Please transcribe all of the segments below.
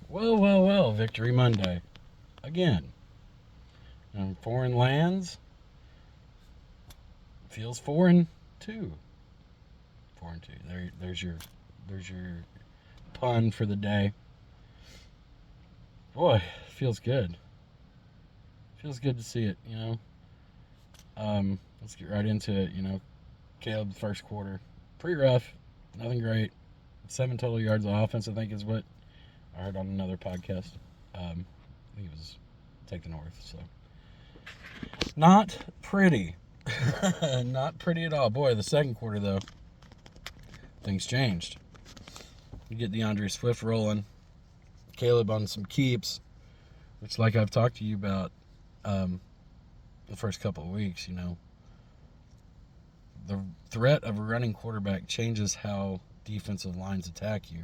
Well, well, well, Victory Monday. Again. Foreign lands feels foreign too. Foreign too. There's your pun for the day. Boy, feels good. Feels good to see it. Let's get right into it. Caleb first quarter. Pretty rough. Nothing great. 7 total yards of offense, I think, is what I heard on another podcast. I think it was Take the North. So not pretty. Not pretty at all. Boy, the second quarter though, things changed. You get DeAndre Swift rolling, Caleb on some keeps, which, like I've talked to you about the first couple of weeks, the threat of a running quarterback changes how defensive lines attack you.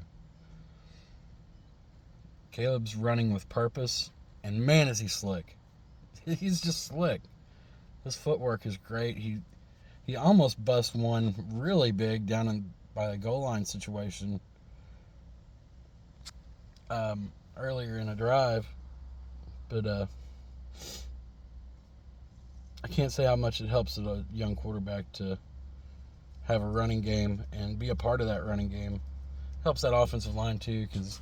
Caleb's running with purpose, and man, is he slick. He's just slick. His footwork is great. He almost bust one really big down by the goal line situation earlier in a drive, but I can't say how much it helps a young quarterback to have a running game and be a part of that running game. Helps that offensive line too, because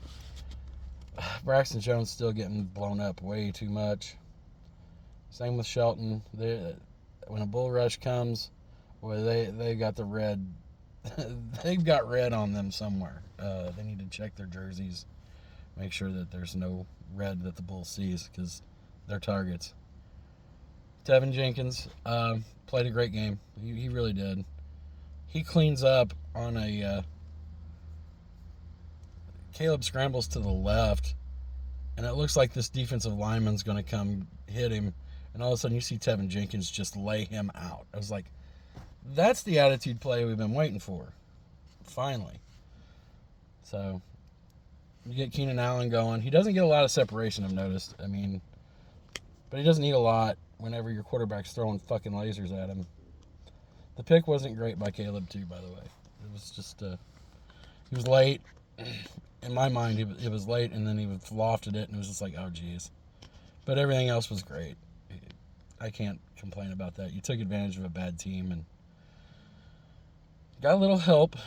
Braxton Jones still getting blown up way too much. Same with Shelton. When a bull rush comes, boy, they got the red. They've got red on them somewhere. They need to check their jerseys, make sure that there's no red that the bull sees, because they're targets. Tevin Jenkins played a great game. He really did. He cleans up on a Caleb scrambles to the left, and it looks like this defensive lineman's going to come hit him, and all of a sudden you see Tevin Jenkins just lay him out. I was like, that's the attitude play we've been waiting for. Finally. So you get Keenan Allen going. He doesn't get a lot of separation, I've noticed. But he doesn't need a lot whenever your quarterback's throwing fucking lasers at him. The pick wasn't great by Caleb, too, by the way. It was just, he was late. In my mind, it was late, and then he lofted it, and it was just like, oh, geez. But everything else was great. I can't complain about that. You took advantage of a bad team and got a little help.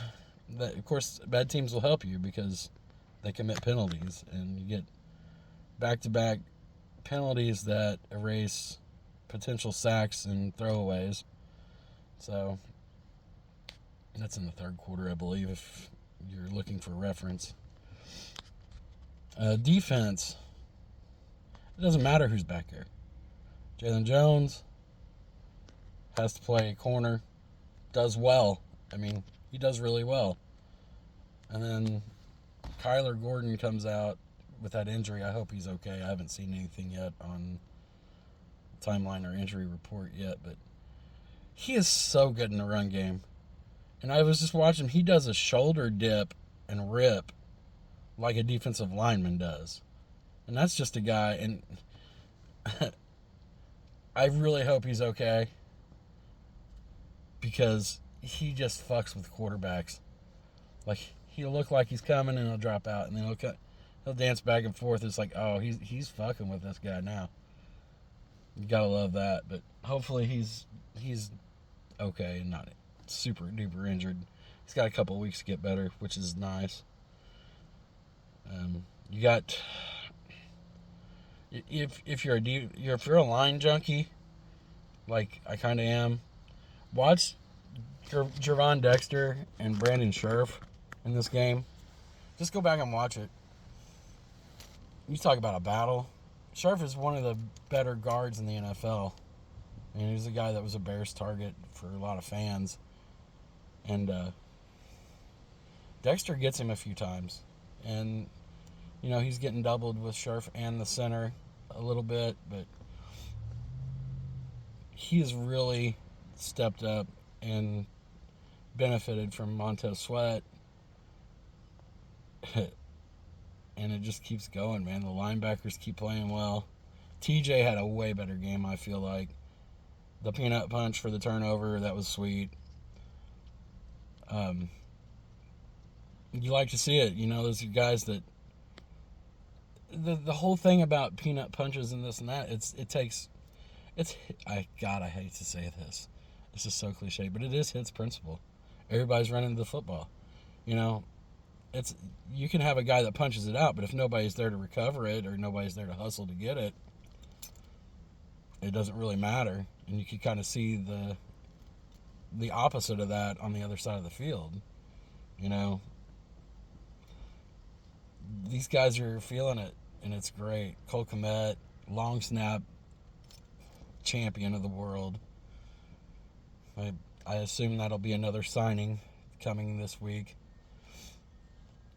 Of course, bad teams will help you because they commit penalties, and you get back-to-back penalties that erase potential sacks and throwaways. So that's in the third quarter, I believe, if you're looking for reference. Defense, it doesn't matter who's back there. Jalen Jones has to play corner, does well. He does really well. And then Kyler Gordon comes out with that injury. I hope he's okay. I haven't seen anything yet on timeline or injury report yet, but he is so good in the run game. And I was just watching him. He does a shoulder dip and rip like a defensive lineman does. And that's just a guy, and I really hope he's okay, because he just fucks with quarterbacks. Like, he'll look like he's coming and he'll drop out, and then he'll dance back and forth. It's like, oh, he's fucking with this guy now. You gotta love that. But hopefully he's okay and not super duper injured. He's got a couple of weeks to get better, which is nice. You got, if you're a line junkie, like I kind of am, watch Javon Dexter and Brandon Scherf in this game. Just go back and watch it. You talk about a battle. Scherf is one of the better guards in the NFL. And he's a guy that was a Bears target for a lot of fans. And Dexter gets him a few times. And, he's getting doubled with Scherf and the center a little bit. But he has really stepped up and benefited from Montez Sweat. And it just keeps going, man. The linebackers keep playing well. TJ had a way better game, I feel like. The peanut punch for the turnover, that was sweet. You like to see it. Those are guys that the whole thing about peanut punches and this and that, I hate to say this. This is so cliche, but it is hits principle. Everybody's running the football. You know, it's you can have a guy that punches it out, but if nobody's there to recover it or nobody's there to hustle to get it, it doesn't really matter. And you can kind of see the opposite of that on the other side of the field. You know, these guys are feeling it, and it's great. Cole Kmet, long snap champion of the world. I assume that'll be another signing coming this week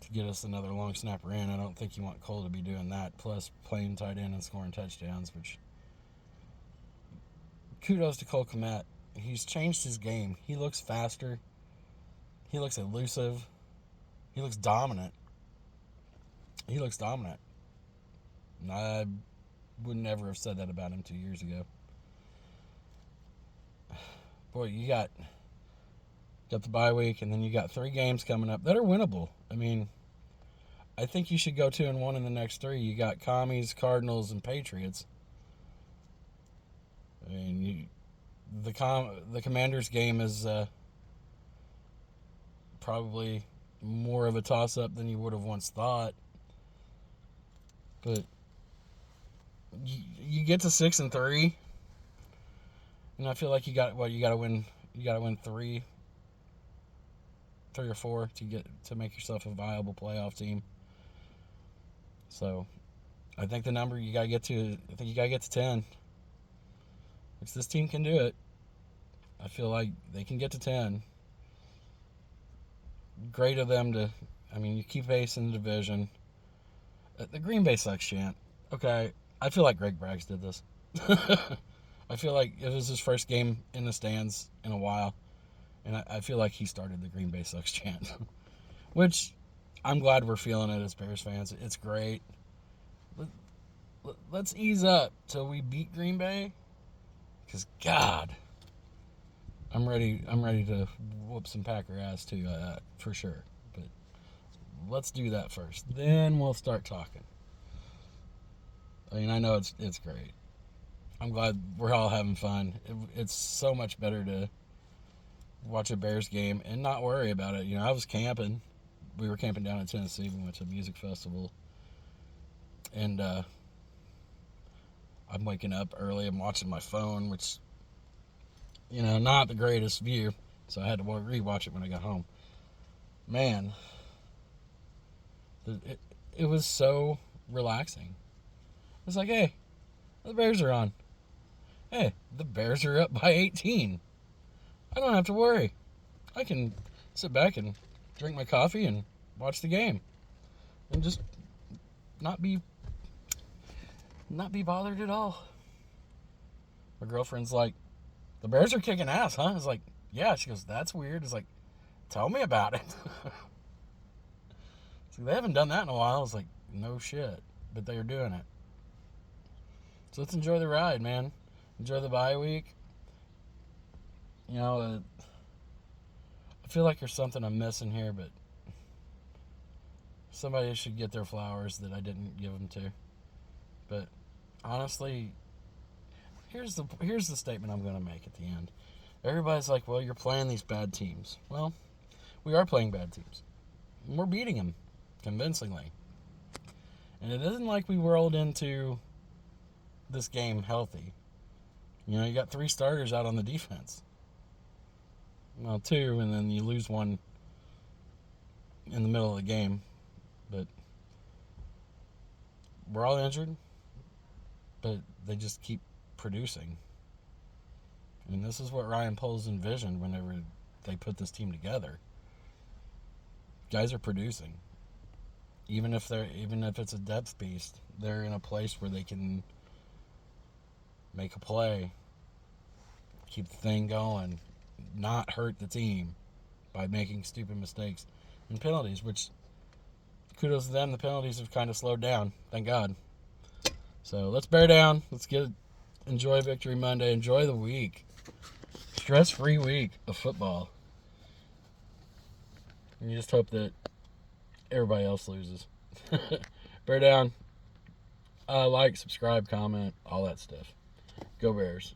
to get us another long snapper in. I don't think you want Cole to be doing that, plus playing tight end and scoring touchdowns, which kudos to Cole Kmet. He's changed his game. He looks faster. He looks elusive. He looks dominant. And I would never have said that about him 2 years ago. Boy, you got the bye week, and then you got 3 games coming up that are winnable. I mean, I think you should go 2-1 in the next 3. You got Commies, Cardinals, and Patriots. I mean, the Commanders game is probably more of a toss-up than you would have once thought. But you get to 6-3, and I feel like you got to win 3 or 4 to make yourself a viable playoff team. So I think the number you got to get to 10. Which this team can do it. I feel like they can get to 10. Great of them to, I mean, you keep ace in the division. The Green Bay sucks chant. Okay, I feel like Greg Braggs did this. I feel like it was his first game in the stands in a while. And I feel like he started the Green Bay sucks chant. Which I'm glad we're feeling it as Bears fans. It's great. Let's ease up till we beat Green Bay. Because, God, I'm ready to whoop some Packer ass too, for sure. But let's do that first. Then we'll start talking. I mean, I know it's great. I'm glad we're all having fun. It's so much better to watch a Bears game and not worry about it. You know, I was camping. We were camping down in Tennessee. We went to a music festival. And I'm waking up early. I'm watching my phone, which, you know, not the greatest view. So I had to rewatch it when I got home. Man, it was so relaxing. It's like, hey, the Bears are on. Hey, the Bears are up by 18. I don't have to worry. I can sit back and drink my coffee and watch the game. And just not be bothered at all. My girlfriend's like, the Bears are kicking ass, huh? I was like, yeah. She goes, that's weird. It's like, tell me about it. So they haven't done that in a while. I was like, no shit. But they are doing it. So let's enjoy the ride, man. Enjoy the bye week. You know, I feel like there's something I'm missing here, but somebody should get their flowers that I didn't give them to. But honestly, here's the statement I'm going to make at the end. Everybody's like, well, you're playing these bad teams. Well, we are playing bad teams. And we're beating them convincingly. And it isn't like we rolled into this game healthy. You know, you got 3 starters out on the defense. Well, 2, and then you lose 1 in the middle of the game. But we're all injured. But they just keep producing. And this is what Ryan Poles envisioned whenever they put this team together. Guys are producing. Even if it's a depth beast, they're in a place where they can make a play, keep the thing going, not hurt the team by making stupid mistakes and penalties, which kudos to them. The penalties have kind of slowed down, thank God. So let's bear down. Let's enjoy Victory Monday. Enjoy the week. Stress-free week of football. And you just hope that everybody else loses. Bear down. Like, subscribe, comment, all that stuff. Go Bears.